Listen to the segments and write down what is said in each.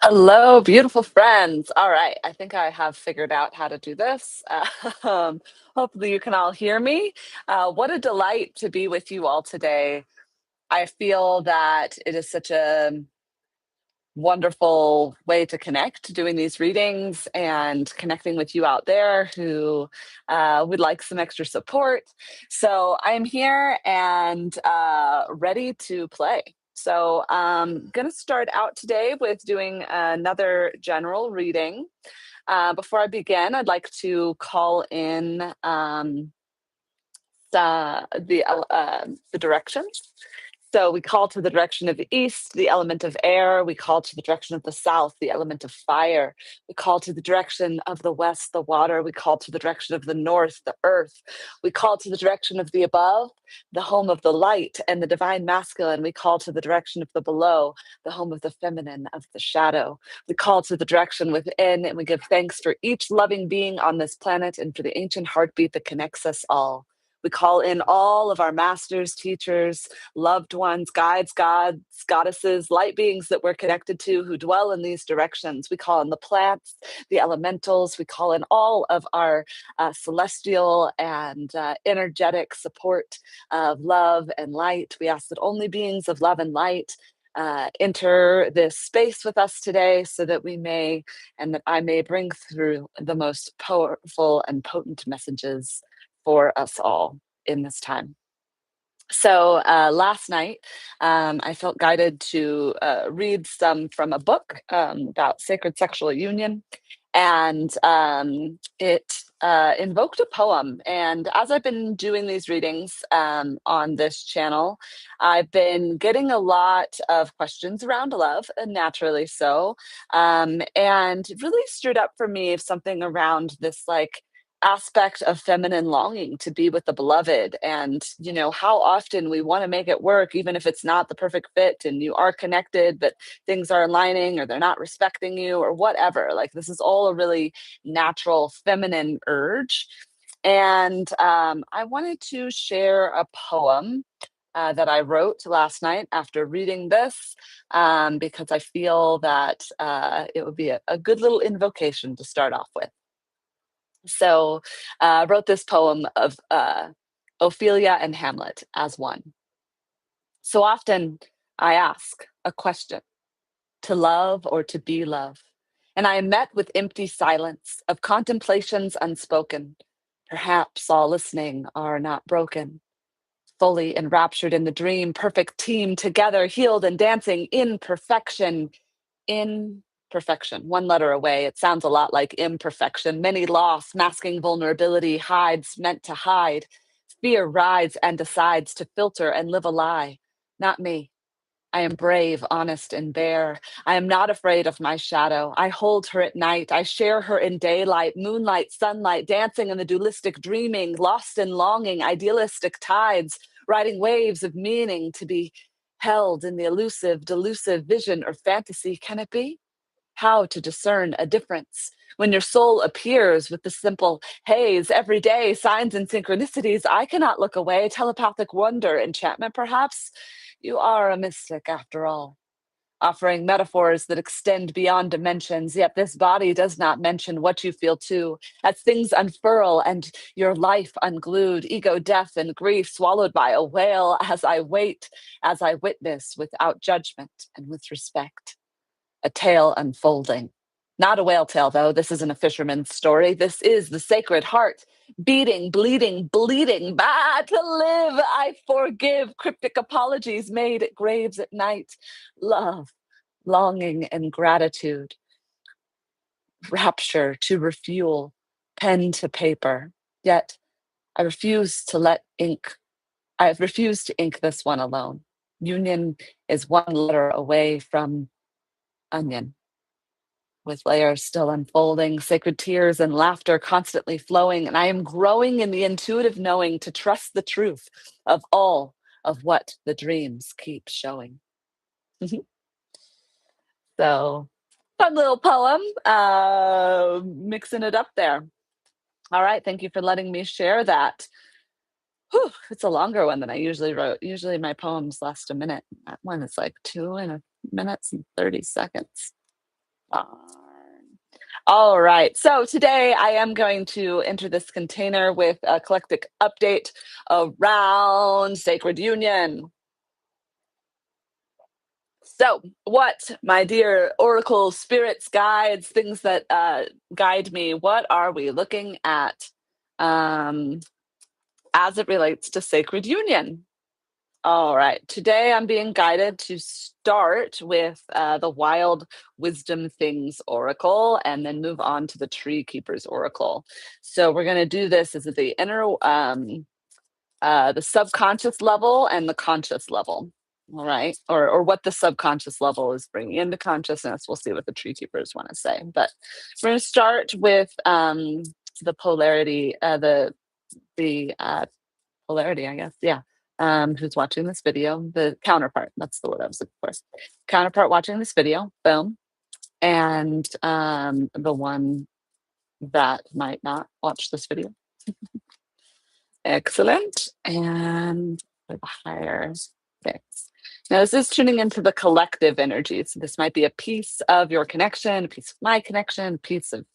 Hello, beautiful friends. All right, I think I have figured out how to do this. Um, Hopefully, you can all hear me. What a delight to be with you all today. I feel that it is such a wonderful way to connect doing these readings and connecting with you out there who would like some extra support. So I'm here and ready to play. So I'm going to start out today with doing another general reading. Before I begin, I'd like to call in the directions. So we call to the direction of the east, the element of air. We call to the direction of the south, the element of fire. We call to the direction of the west, the water. We call to the direction of the north, the earth. We call to the direction of the above, the home of the light and the divine masculine. We call to the direction of the below, the home of the feminine, of the shadow. We call to the direction within, and we give thanks for each loving being on this planet and for the ancient heartbeat that connects us all. We call in all of our masters, teachers, loved ones, guides, gods, goddesses, light beings that we're connected to who dwell in these directions. We call in the plants, the elementals. We call in all of our celestial and energetic support of love and light. We ask that only beings of love and light enter this space with us today so that we may and that I may bring through the most powerful and potent messages for us all in this time. So last night, I felt guided to read some from a book about sacred sexual union, and it invoked a poem. And as I've been doing these readings on this channel, I've been getting a lot of questions around love, and naturally so. And it really stirred up for me something around this like aspect of feminine longing to be with the beloved, and how often we want to make it work even if it's not the perfect fit and you are connected but things are aligning or they're not respecting you or whatever. Like, this is all a really natural feminine urge. And I wanted to share a poem that I wrote last night after reading this, because I feel that it would be a good little invocation to start off with. So I wrote this poem of Ophelia and Hamlet as one. So often I ask a question: to love or to be love? And I am met with empty silence of contemplations unspoken. Perhaps all listening are not broken, fully enraptured in the dream, perfect team together, healed and dancing in perfection. In perfection, one letter away. It sounds a lot like imperfection. Many loss, masking vulnerability, hides meant to hide. Fear rides and decides to filter and live a lie. Not me. I am brave, honest, and bare. I am not afraid of my shadow. I hold her at night. I share her in daylight, moonlight, sunlight, dancing in the dualistic dreaming, lost in longing, idealistic tides, riding waves of meaning to be held in the elusive, delusive vision or fantasy. Can it be? How to discern a difference when your soul appears with the simple haze every day, signs and synchronicities. I cannot look away. Telepathic wonder, enchantment, perhaps. You are a mystic after all, offering metaphors that extend beyond dimensions. Yet this body does not mention what you feel too, as things unfurl and your life unglued, ego, death, and grief swallowed by a whale. As I wait, as I witness, without judgment and with respect, a tale unfolding. Not a whale tale, though. This isn't a fisherman's story. This is the sacred heart, beating, bleeding, bleeding. Bah, to live, I forgive. Cryptic apologies made at graves at night. Love, longing, and gratitude. Rapture to refuel, pen to paper. Yet I refuse to let ink. I have refused to ink this one alone. Union is one letter away from onion, with layers still unfolding, sacred tears and laughter constantly flowing. And I am growing in the intuitive knowing to trust the truth of all of what the dreams keep showing. So, fun little poem, mixing it up there. All right, thank you for letting me share that. Whew, it's a longer one than I usually wrote. Usually my poems last a minute. That one is like 2 minutes and 30 seconds. Darn. All right. So today I am going to enter this container with a eclectic update around sacred union. So, what, my dear oracle spirits, guides, things that guide me, what are we looking at um, as it relates to sacred union? All right. Today I'm being guided to start with the Wild Wisdom Things Oracle and then move on to the Tree Keepers Oracle. So we're going to do this as the the subconscious level and the conscious level. All right. Or what the subconscious level is bringing into consciousness. We'll see what the Tree Keepers want to say. But we're going to start with the polarity, the polarity, I guess. Yeah. Who's watching this video? The counterpart. That's the word I was looking for. Counterpart watching this video. Boom. And the one that might not watch this video. Excellent. And for the higher six. Now, this is tuning into the collective energy. So this might be a piece of your connection, a piece of my connection, a piece of,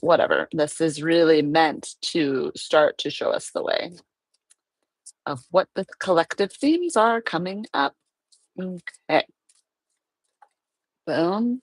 whatever. This is really meant to start to show us the way of what the collective themes are coming up. Okay. Boom.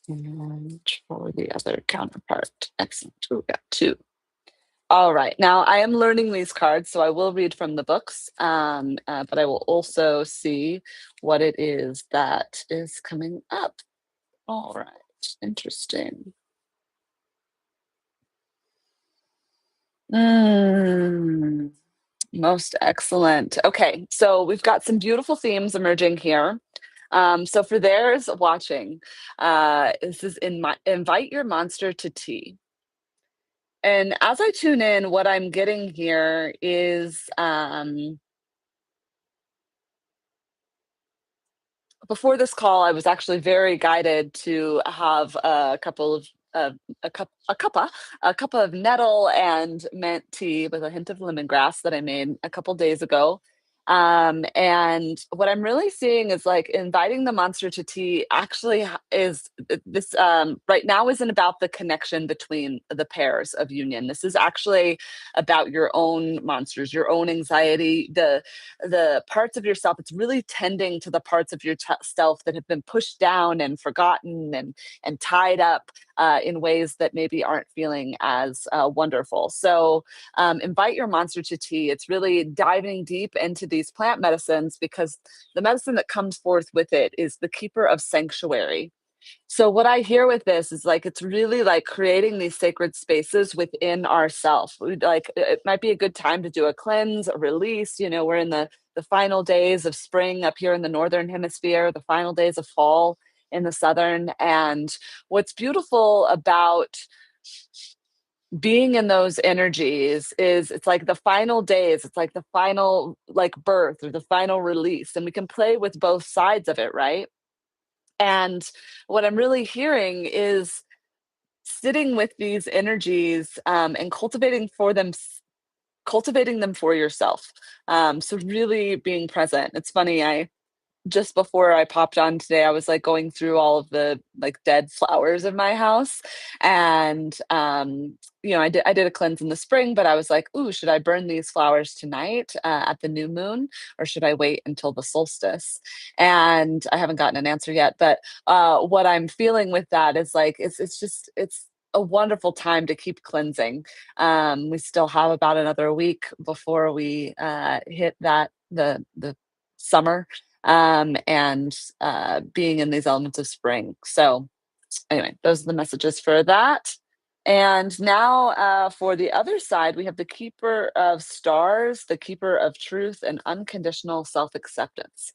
And for the other counterpart. Excellent. We got two. All right. Now I am learning these cards, so I will read from the books, but I will also see what it is that is coming up. All right. Interesting. Mm, most excellent. Okay, so we've got some beautiful themes emerging here. So for theirs watching, this is invite your monster to tea. And as I tune in, what I'm getting here is before this call, I was actually very guided to have a couple of a cup of nettle and mint tea with a hint of lemongrass that I made a couple days ago. And what I'm really seeing is like inviting the monster to tea actually is this right now isn't about the connection between the pairs of union. This is actually about your own monsters, your own anxiety, the parts of yourself. It's really tending to the parts of your self that have been pushed down and forgotten and tied up in ways that maybe aren't feeling as wonderful. So invite your monster to tea. It's really diving deep into these plant medicines because the medicine that comes forth with it is the keeper of sanctuary. So what I hear with this is like it's really like creating these sacred spaces within ourself. Like it might be a good time to do a cleanse, a release. We're in the final days of spring up here in the northern hemisphere, the final days of fall in the southern. And what's beautiful about being in those energies is it's like the final days, it's like the final like birth or the final release. And we can play with both sides of it, right? And what I'm really hearing is sitting with these energies and cultivating them for yourself. So really being present. It's funny, I just before I popped on today, I was like going through all of the like dead flowers in my house. And I did a cleanse in the spring, but I was like, ooh, should I burn these flowers tonight at the new moon, or should I wait until the solstice? And I haven't gotten an answer yet. But what I'm feeling with that is like it's a wonderful time to keep cleansing. We still have about another week before we hit the summer and being in these elements of spring. So, anyway, those are the messages for that. And now for the other side, we have the keeper of stars, the keeper of truth, and unconditional self acceptance.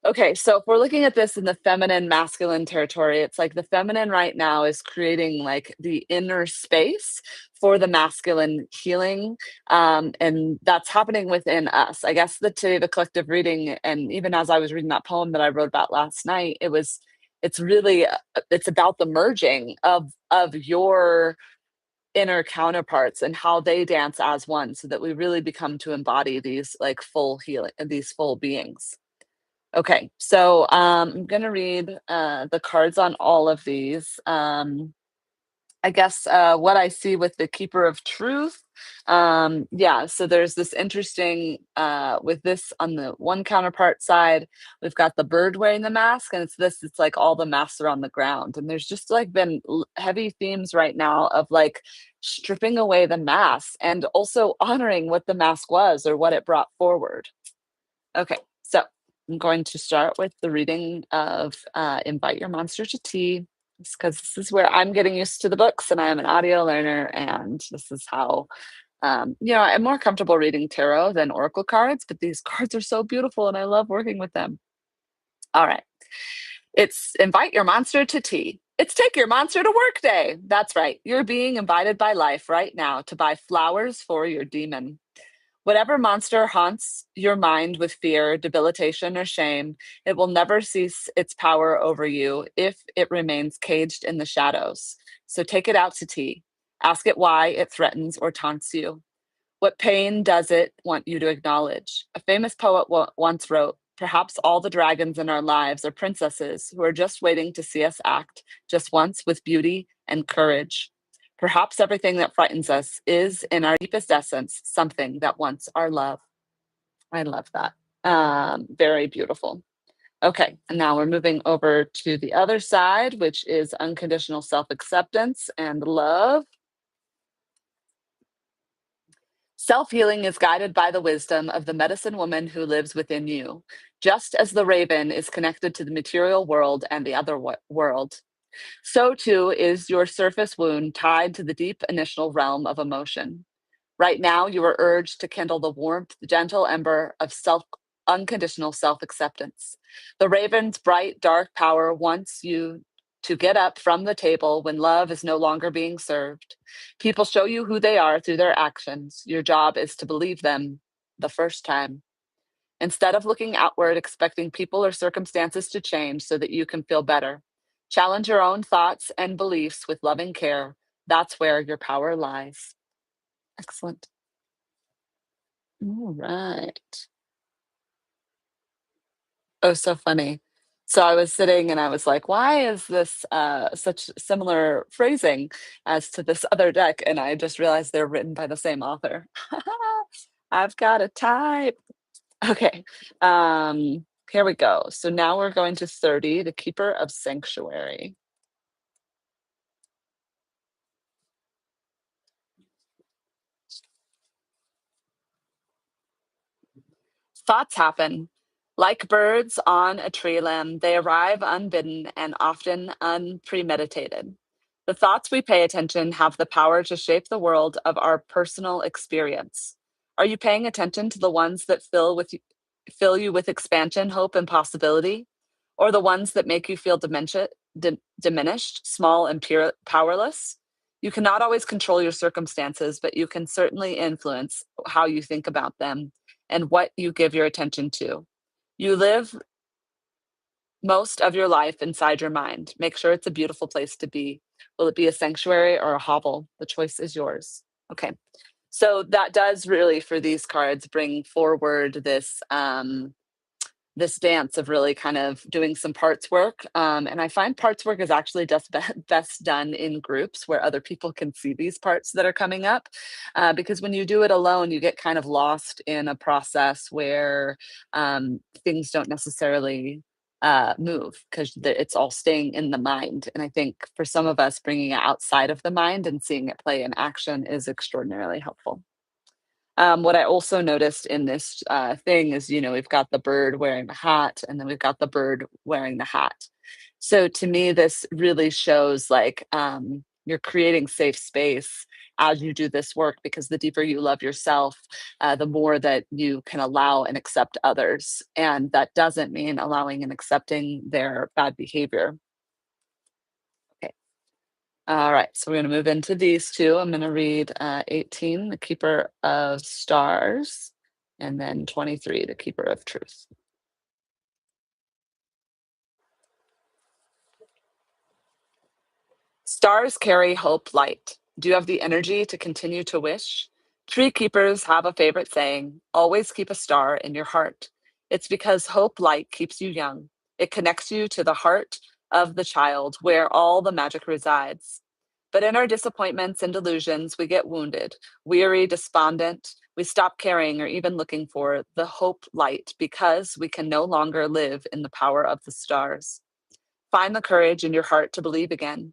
Okay, so if we're looking at this in the feminine masculine territory, it's like the feminine right now is creating like the inner space for the masculine healing. And that's happening within us. I guess today the collective reading, and even as I was reading that poem that I wrote about last night, it's really it's about the merging of your inner counterparts and how they dance as one so that we really become to embody these like full healing, these full beings. Okay, so I'm gonna read the cards on all of these. I guess what I see with the Keeper of Truth, yeah. So there's this interesting with this on the one counterpart side, we've got the bird wearing the mask, and it's this. It's like all the masks are on the ground, and there's just like been heavy themes right now of like stripping away the mask and also honoring what the mask was or what it brought forward. Okay, so I'm going to start with the reading of Invite Your Monster to Tea, because this is where I'm getting used to the books and I'm an audio learner, and this is how, I'm more comfortable reading tarot than oracle cards, but these cards are so beautiful and I love working with them. All right, it's Invite Your Monster to Tea. It's Take Your Monster to Work Day. That's right, you're being invited by life right now to buy flowers for your demon. Whatever monster haunts your mind with fear, debilitation, or shame, it will never cease its power over you if it remains caged in the shadows. So take it out to tea. Ask it why it threatens or taunts you. What pain does it want you to acknowledge? A famous poet once wrote, "Perhaps all the dragons in our lives are princesses who are just waiting to see us act just once with beauty and courage. Perhaps everything that frightens us is, in our deepest essence, something that wants our love." I love that. Very beautiful. Okay, and now we're moving over to the other side, which is unconditional self acceptance and love. Self healing is guided by the wisdom of the medicine woman who lives within you, just as the raven is connected to the material world and the other world. So too is your surface wound tied to the deep initial realm of emotion. Right now, you are urged to kindle the warmth, gentle ember of unconditional self acceptance. The raven's bright, dark power wants you to get up from the table when love is no longer being served. People show you who they are through their actions. Your job is to believe them the first time. Instead of looking outward, expecting people or circumstances to change so that you can feel better, challenge your own thoughts and beliefs with loving care. That's where your power lies. Excellent. All right. Oh, so funny. So I was sitting and I was like, why is this such similar phrasing as to this other deck? And I just realized they're written by the same author. I've got a type. Okay. Here we go. So now we're going to 30, the Keeper of Sanctuary. Thoughts happen. Like birds on a tree limb, they arrive unbidden and often unpremeditated. The thoughts we pay attention have the power to shape the world of our personal experience. Are you paying attention to the ones that fill you with expansion, hope, and possibility? Or the ones that make you feel diminished, small, and powerless? You cannot always control your circumstances, but you can certainly influence how you think about them and what you give your attention to. You live most of your life inside your mind. Make sure it's a beautiful place to be. Will it be a sanctuary or a hovel? The choice is yours. Okay. So that does really, for these cards, bring forward this dance of really kind of doing some parts work. And I find parts work is actually just best done in groups where other people can see these parts that are coming up. Because when you do it alone, you get kind of lost in a process where things don't necessarily move because it's all staying in the mind. And I think for some of us, bringing it outside of the mind and seeing it play in action is extraordinarily helpful. What I also noticed in this thing is, we've got the bird wearing the hat, and then we've got the bird wearing the hat. So to me, this really shows like you're creating safe space as you do this work, because the deeper you love yourself, the more that you can allow and accept others. And that doesn't mean allowing and accepting their bad behavior. Okay. All right, so we're going to move into these two. I'm going to read 18, the Keeper of Stars, and then 23, the Keeper of Truth. Stars carry hope light. Do you have the energy to continue to wish? Tree keepers have a favorite saying: always keep a star in your heart. It's because hope light keeps you young. It connects you to the heart of the child where all the magic resides. But in our disappointments and delusions, we get wounded, weary, despondent. We stop caring or even looking for the hope light because we can no longer live in the power of the stars. Find the courage in your heart to believe again.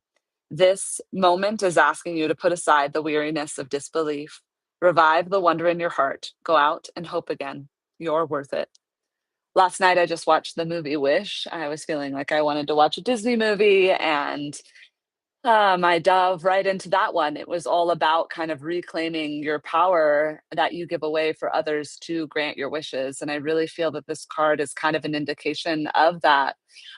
This moment is asking you to put aside the weariness of disbelief. Revive the wonder in your heart. Go out and hope again. You're worth it. Last night, I just watched the movie Wish. I was feeling like I wanted to watch a Disney movie, and I dove right into that one. It was all about kind of reclaiming your power that you give away for others to grant your wishes. And I really feel that this card is kind of an indication of that.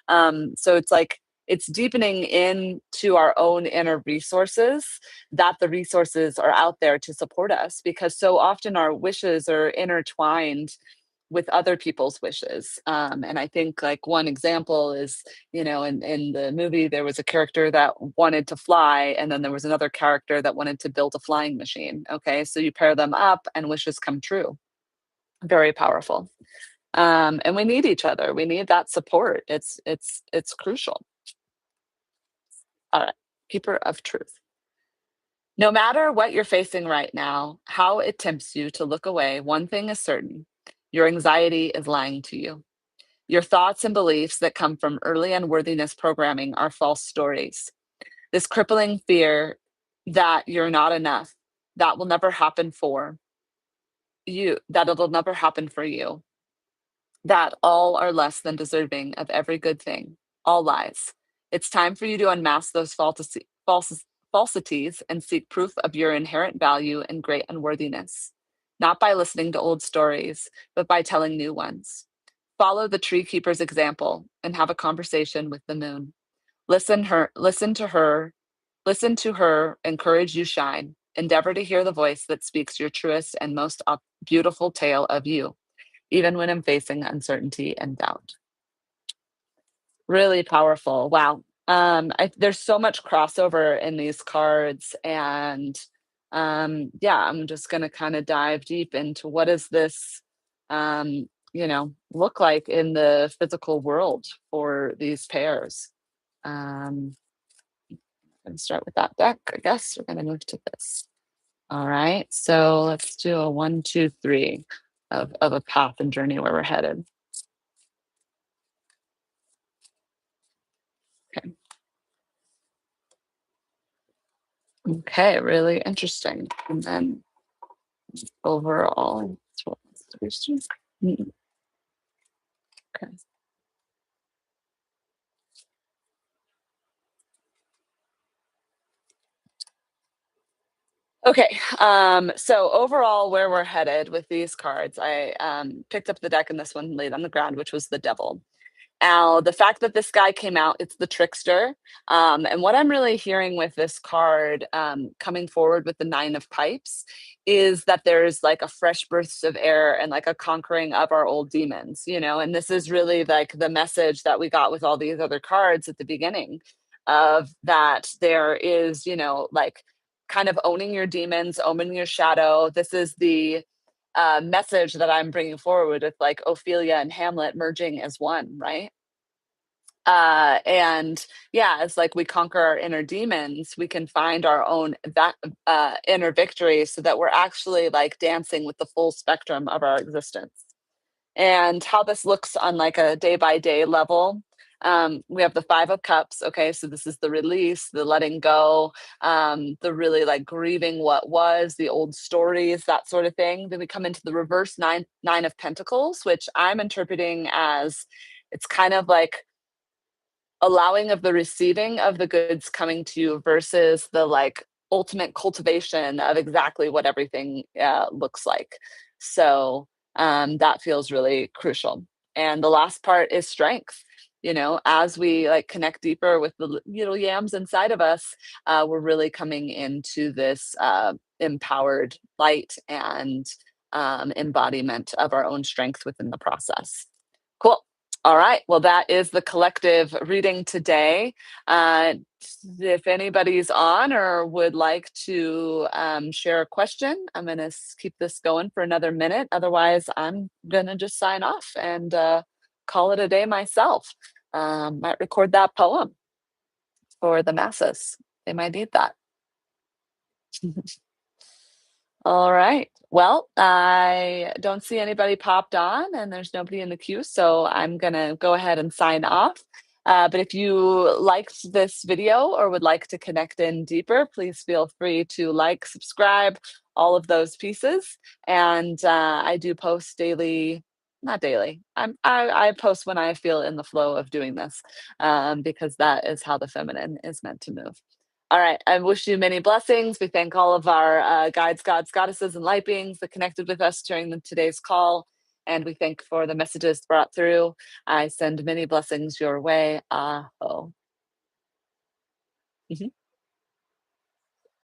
So it's like it's deepening into our own inner resources, that the resources are out there to support us, because so often our wishes are intertwined with other people's wishes. And I think like one example is, in the movie, there was a character that wanted to fly, and then there was another character that wanted to build a flying machine. Okay. So you pair them up and wishes come true. Very powerful. And we need each other. We need that support. It's crucial. All right. Keeper of truth. No matter what you're facing right now, how it tempts you to look away, one thing is certain: your anxiety is lying to you. Your thoughts and beliefs that come from early unworthiness programming are false stories. This crippling fear that you're not enough, that will never happen for you, that it'll never happen for you, that all are less than deserving of every good thing, all lies. It's time for you to unmask those falsities and seek proof of your inherent value and great unworthiness, not by listening to old stories, but by telling new ones. Follow the tree keeper's example and have a conversation with the moon. Listen to her encourage you shine. Endeavor to hear the voice that speaks your truest and most beautiful tale of you, even when I'm facing uncertainty and doubt. Really powerful. Wow. There's so much crossover in these cards, and yeah, I'm just going to kind of dive deep into what does this, look like in the physical world for these pairs. Um, and start with that deck. I guess we're going to move to this. All right. So let's do a one, two, three of a path and journey where we're headed. Okay. Okay, really interesting. And then overall, that's what let's do. Okay. Okay. So overall, where we're headed with these cards, I picked up the deck and this one laid on the ground, which was the devil. Now, the fact that this guy came out, it's the trickster. And what I'm really hearing with this card coming forward with the Nine of Pipes is that there's like a fresh burst of air and like a conquering of our old demons, and this is really like the message that we got with all these other cards at the beginning of that there is, like kind of owning your demons, owning your shadow. This is the message that I'm bringing forward with like Ophelia and Hamlet merging as one, right? And yeah, it's like we conquer our inner demons, we can find our own that inner victory, so that we're actually like dancing with the full spectrum of our existence. And how this looks on like a day by day level. We have the Five of Cups. Okay, so this is the release, the letting go, the really like grieving what was, the old stories, that sort of thing. Then we come into the reverse nine of Pentacles, which I'm interpreting as it's kind of like allowing of the receiving of the goods coming to you versus the like ultimate cultivation of exactly what everything looks like. So that feels really crucial. And the last part is strength. As we like connect deeper with the little yams inside of us, we're really coming into this empowered light and embodiment of our own strength within the process. Cool. All right. Well, that is the collective reading today. Uh, if anybody's on or would like to share a question, I'm going to keep this going for another minute. Otherwise, I'm going to just sign off and call it a day myself. Might record that poem for the masses. They might need that. All right. Well, I don't see anybody popped on and there's nobody in the queue, so I'm going to go ahead and sign off. But if you liked this video or would like to connect in deeper, please feel free to like, subscribe, all of those pieces. And I do post daily, not daily. I post when I feel in the flow of doing this, because that is how the feminine is meant to move. All right. I wish you many blessings. We thank all of our guides, gods, goddesses, and light beings that connected with us during today's call. And we thank for the messages brought through. I send many blessings your way. Aho. Mhm.